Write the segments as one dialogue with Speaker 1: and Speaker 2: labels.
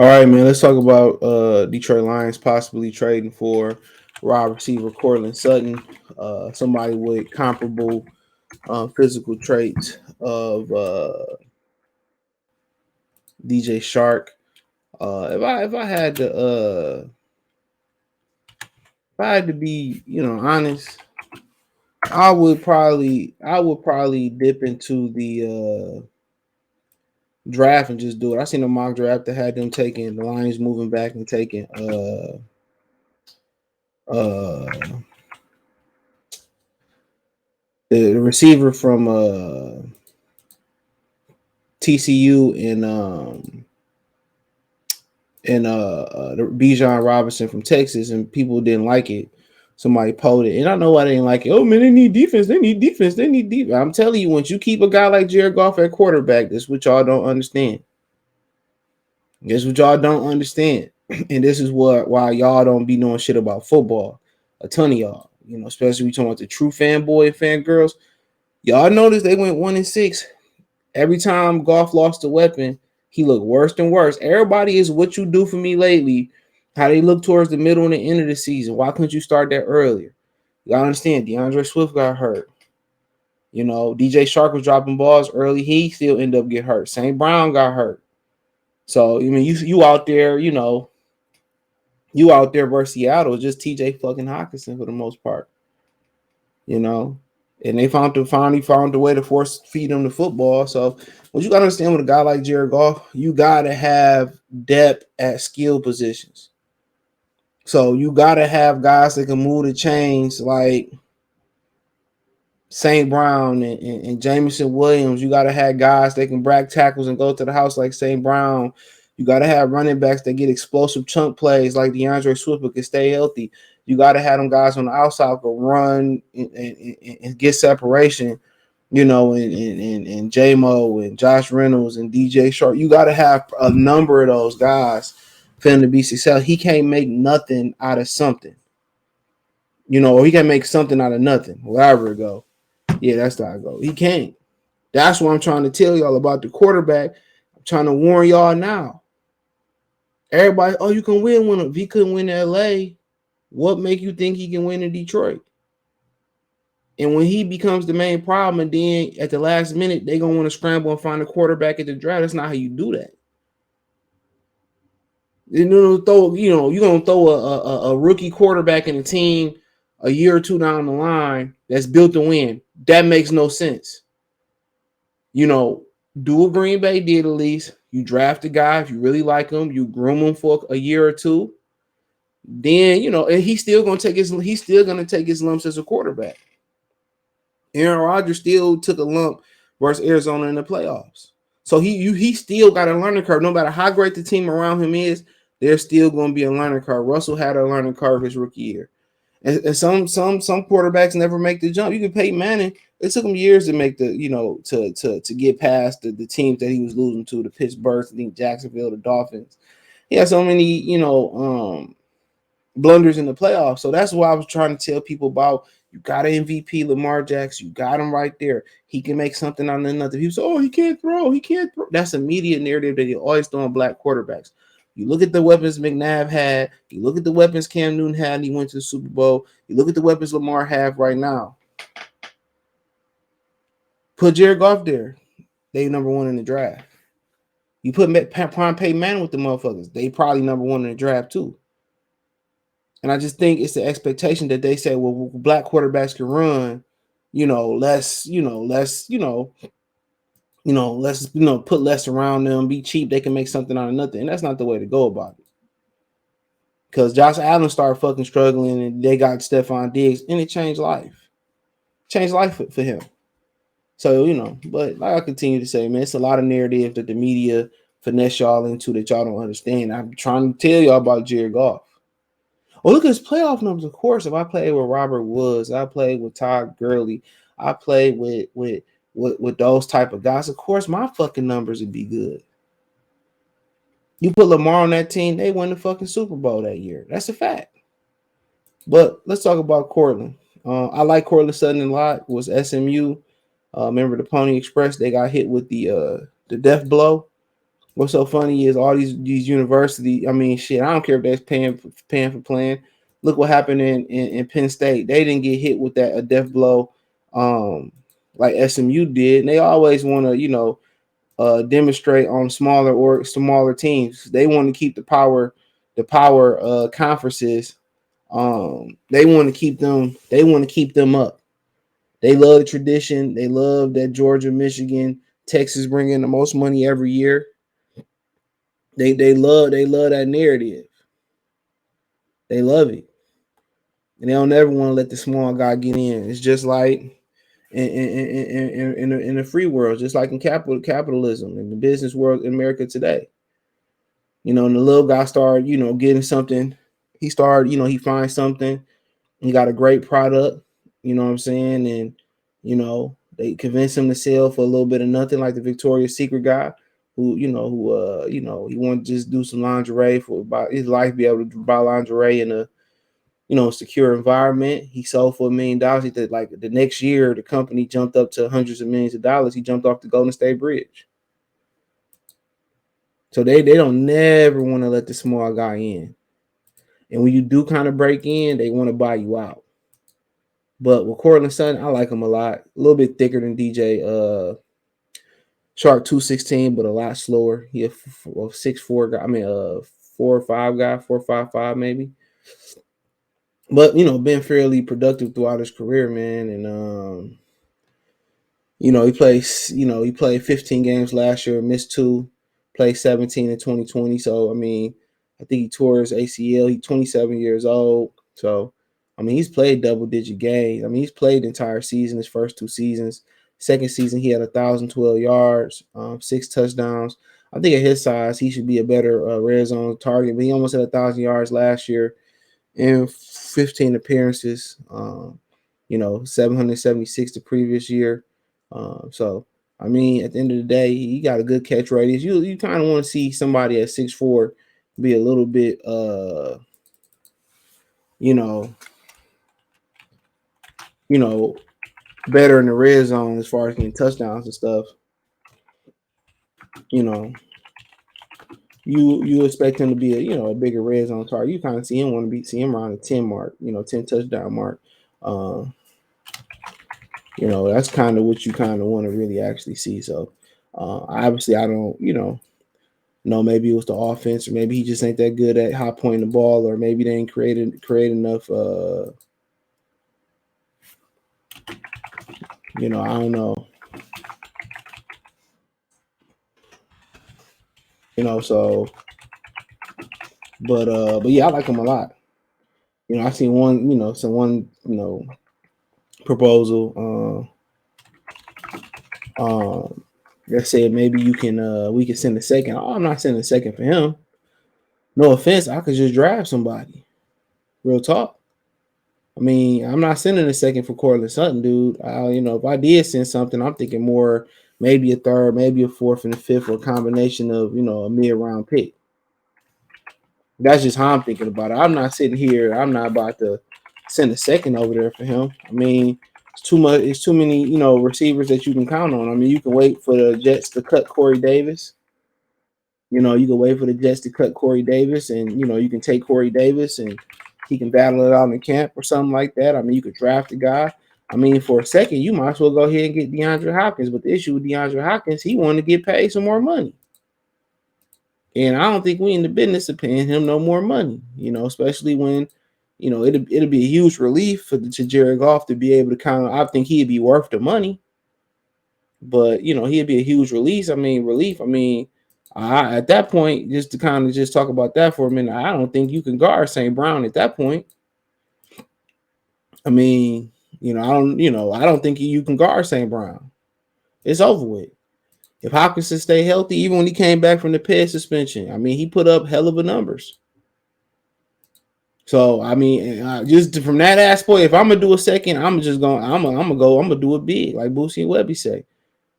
Speaker 1: All right, man. Let's talk about Detroit Lions possibly trading for wide receiver Courtland Sutton, somebody with comparable physical traits of DJ Shark. If I had to if I had to be honest, I would probably dip into the draft and just do it. I seen a mock draft that had them taking the Lions moving back and taking uh the receiver from TCU and the Bijan Robinson from Texas, and people didn't like it. Somebody pulled it, and I know why they didn't like it. Oh man, they need defense. They need defense. They need defense. I'm telling you, once you keep a guy like Jared Goff at quarterback, that's what y'all don't understand. That's what y'all don't understand, and this is why y'all don't be knowing shit about football. A ton of y'all, especially we talking about the true fanboy and fangirls. Y'all notice they went 1-6. Every time Goff lost a weapon, he looked worse and worse. Everybody is what you do for me lately. How they look towards the middle and the end of the season. Why couldn't you start that earlier? You gotta understand, DeAndre Swift got hurt. DJ Shark was dropping balls early. He still ended up getting hurt. St. Brown got hurt. So I mean, you out there, you out there versus Seattle, just TJ fucking Hawkinson for the most part. And they finally found a way to force feed him the football. So what you gotta understand with a guy like Jared Goff, you gotta have depth at skill positions. So you gotta have guys that can move the chains like St. Brown and Jameson Williams. You gotta have guys that can break tackles and go to the house like St. Brown. You gotta have running backs that get explosive chunk plays like DeAndre Swift but can stay healthy. You gotta have them guys on the outside who run and get separation. And J-Mo and Josh Reynolds and DJ Sharp. You gotta have a number of those guys for him to be successful. He can't make nothing out of something. Or he can make something out of nothing, wherever it go. Yeah, that's how it go. He can't. That's what I'm trying to tell y'all about the quarterback. I'm trying to warn y'all now. Everybody, oh, you can win one. If he couldn't win in LA, what make you think he can win in Detroit? And when he becomes the main problem, and then at the last minute, they're going to want to scramble and find a quarterback at the draft. That's not how you do that. You're going to throw a rookie quarterback in a team a year or two down the line that's built to win. That makes no sense. Do what Green Bay did at least. You draft a guy. If you really like him, you groom him for a year or two. Then, and he's still going to take his lumps as a quarterback. Aaron Rodgers still took a lump versus Arizona in the playoffs. So he still got a learning curve. No matter how great the team around him is, there's still going to be a learning curve. Russell had a learning curve his rookie year. And some quarterbacks never make the jump. You can Peyton Manning. It took him years to make the, to get past the teams that he was losing to, the Pittsburgh, I think Jacksonville, the Dolphins. He had so many, blunders in the playoffs. So that's why I was trying to tell people about. You got an MVP, Lamar Jackson. You got him right there. He can make something out of nothing. People say, oh, he can't throw. He can't throw. That's a media narrative that you always throw on black quarterbacks. You look at the weapons McNabb had. You look at the weapons Cam Newton had and he went to the Super Bowl. You look at the weapons Lamar have right now. Put Jared Goff there. They number one in the draft. You put Prime Peyton Manning with the motherfuckers. They probably number one in the draft too. And I just think it's the expectation that they say, well, black quarterbacks can run, let's put less around them, be cheap, they can make something out of nothing. And that's not the way to go about it. Because Josh Allen started fucking struggling and they got Stephon Diggs and it changed life. Changed life for him. So, but like I continue to say, man, it's a lot of narrative that the media finesse y'all into that y'all don't understand. I'm trying to tell y'all about Jared Goff. Well, look at his playoff numbers. Of course, if I played with Robert Woods, I played with Todd Gurley, I played with those type of guys. Of course, my fucking numbers would be good. You put Lamar on that team, they win the fucking Super Bowl that year. That's a fact. But let's talk about Courtland. I like Courtland Sutton a lot. It was SMU. Remember the Pony Express? They got hit with the death blow. What's so funny is all these universities. I mean, shit. I don't care if they're paying for playing. Look what happened in Penn State. They didn't get hit with that a death blow, um, like SMU did. And they always want to, demonstrate on smaller teams. They want to keep the power conferences. They want to keep them. They want to keep them up. They love the tradition. They love that Georgia, Michigan, Texas bring in the most money every year. They love that narrative. They love it, and they don't ever want to let the small guy get in. It's just like in the free world, just like in capitalism in the business world in America today. And the little guy started, getting something. He started, he finds something. He got a great product. You know what I'm saying? And they convince him to sell for a little bit of nothing, like the Victoria's Secret guy, he wanted to just do some lingerie for about his life, be able to buy lingerie in a secure environment. He sold for $1 million. He did, like, the next year, the company jumped up to hundreds of millions of dollars. He jumped off the Golden State Bridge. So they don't never want to let the small guy in. And when you do kind of break in, they want to buy you out. But with Courtland Sutton, I like him a lot. A little bit thicker than DJ Shark 216, but a lot slower. He a 6'4" guy. I mean, 4'5" guy, 4'5" maybe. But been fairly productive throughout his career, man. And he played 15 games last year, missed 2, played 17 in 2020. So I mean, I think he tore his ACL. He's 27 years old. So I mean, he's played double-digit games. I mean, he's played the entire season, his first 2 seasons. Second season, he had 1,012 yards, 6 touchdowns. I think at his size, he should be a better red zone target. But he almost had 1,000 yards last year in 15 appearances. 776 the previous year. So I mean, at the end of the day, he got a good catch radius. You kind of want to see somebody at 6'4" be a little bit you know, better in the red zone as far as getting touchdowns and stuff. You know, you expect him to be a bigger red zone target. You kind of see him around the 10 mark, 10 touchdown mark. That's kind of what you kind of want to really actually see. So obviously I don't, maybe it was the offense, or maybe he just ain't that good at high pointing the ball, or maybe they ain't create enough I don't know. So but yeah, I like him a lot. I've seen one proposal that said maybe we can send a second. Oh, I'm not sending a second for him. No offense, I could just draft somebody. Real talk. I mean, I'm not sending a second for Courtland Sutton, dude. If I did send something, I'm thinking more maybe a third, maybe a fourth and a fifth, or a combination of a mid-round pick. That's just how I'm thinking about it. I'm not sitting here. I'm not about to send a second over there for him. I mean, it's too much. It's too many, receivers that you can count on. I mean, you can wait for the Jets to cut Corey Davis. You can wait for the Jets to cut Corey Davis, and you can take Corey Davis, and he can battle it out in the camp or something like that. I mean, you could draft a guy. I mean, for a second, you might as well go ahead and get DeAndre Hopkins. But the issue with DeAndre Hopkins, he wanted to get paid some more money. And I don't think we in the business of paying him no more money, especially when, it'll be a huge relief to Jared Goff to be able to I think he'd be worth the money, but, he'd be a huge relief. At that point, just to kind of just talk about that for a minute, I don't think you can guard St. Brown at that point. I mean, I don't think you can guard St. Brown. It's over with. If Hopkins stay healthy, even when he came back from the PED suspension, I mean, he put up hell of a numbers. So I mean, just from that aspect, if I'm gonna do a second, I'm gonna do it big, like Boosie and Webby say.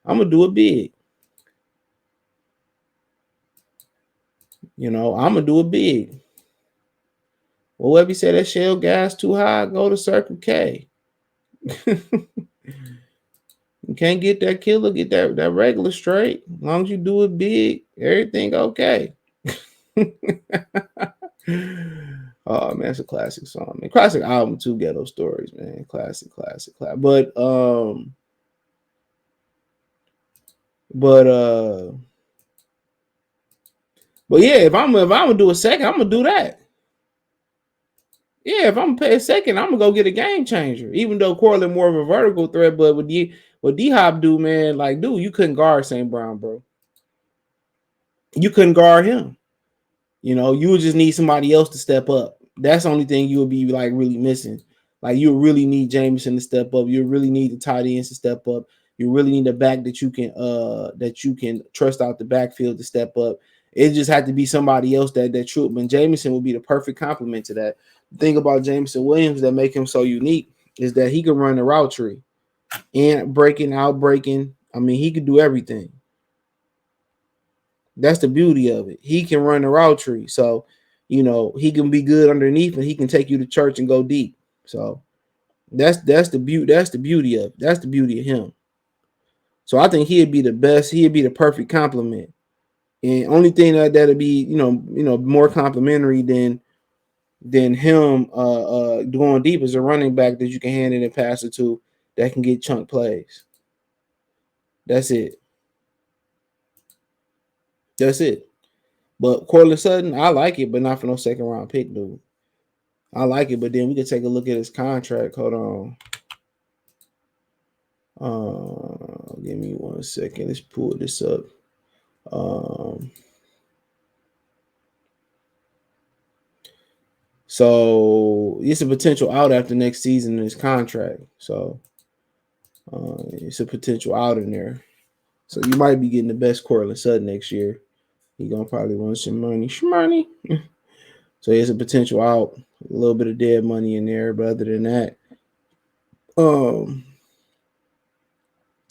Speaker 1: I'm gonna do it big. I'm gonna do it big. Well, Webby said that shale gas too high, go to Circle K. You can't get that killer, get that regular straight. As long as you do it big, Everything okay. Oh man, it's a classic song, man. Classic album too, Ghetto Stories, man. Classic. But but yeah, if I'm gonna do a second, I'm gonna do that. Yeah, if I'm gonna pay a second, I'm gonna go get a game changer. Even though Courtland more of a vertical threat, but what D Hop do, man, like, dude, you couldn't guard St. Brown, bro. You couldn't guard him. You know, you would just need somebody else to step up. That's the only thing you would be like really missing. Like you really need Jameson to step up. You really need the tight ends to step up. You really need a back that you can trust out the backfield to step up. It just had to be somebody else that true. But Jameson would be the perfect complement to that. The thing about Jameson Williams that make him so unique is that he can run the route tree and out breaking. I mean, he could do everything. That's the beauty of it. He can run the route tree. So, you know, he can be good underneath and he can take you to church and go deep. So that's the beauty. That's the beauty of him. So I think he'd be the best. He'd be the perfect complement. And only thing that'd be, more complimentary than him going deep is a running back that you can hand it and pass it to that can get chunk plays. That's it. That's it. But Courtland Sutton, I like it, but not for no second round pick, dude. I like it, but then we can take a look at his contract. Hold on. Give me 1 second. Let's pull this up. So it's a potential out after next season in his contract. So it's a potential out in there. So you might be getting the best Courtland Sutton next year. He gonna probably want some money. So it's a potential out. A little bit of dead money in there, but other than that,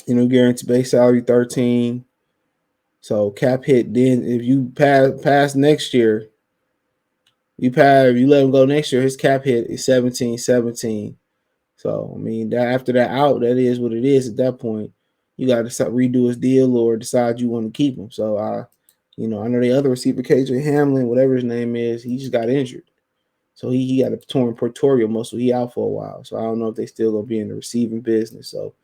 Speaker 1: guaranteed base salary 13. So cap hit. Then if you pass next year, if you let him go next year, his cap hit is 17. So I mean that after that out, that is what it is at that point. You got to redo his deal or decide you want to keep him. So I know the other receiver, KJ Hamlin, whatever his name is, he just got injured. So he got a torn pectoral muscle. He out for a while. So I don't know if they still gonna be in the receiving business. So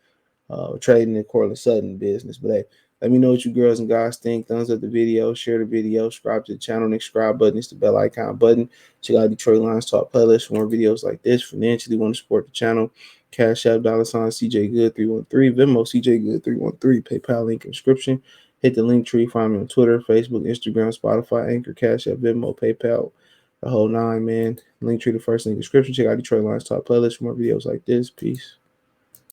Speaker 1: trading in Courtland Sutton business. But hey, let me know what you girls and guys think. Thumbs up the video, share the video, subscribe to the channel. Next subscribe button is the bell icon button. Check out Detroit Lions Talk playlist for more videos like this. Financially want to support the channel. Cash App, $ CJ Good 313, Venmo CJ Good 313, PayPal link in description. Hit the link tree. Find me on Twitter, Facebook, Instagram, Spotify, Anchor, Cash App, Venmo, PayPal, the whole nine, man. Link tree, the first link in description. Check out Detroit Lions Talk playlist for more videos like this. Peace.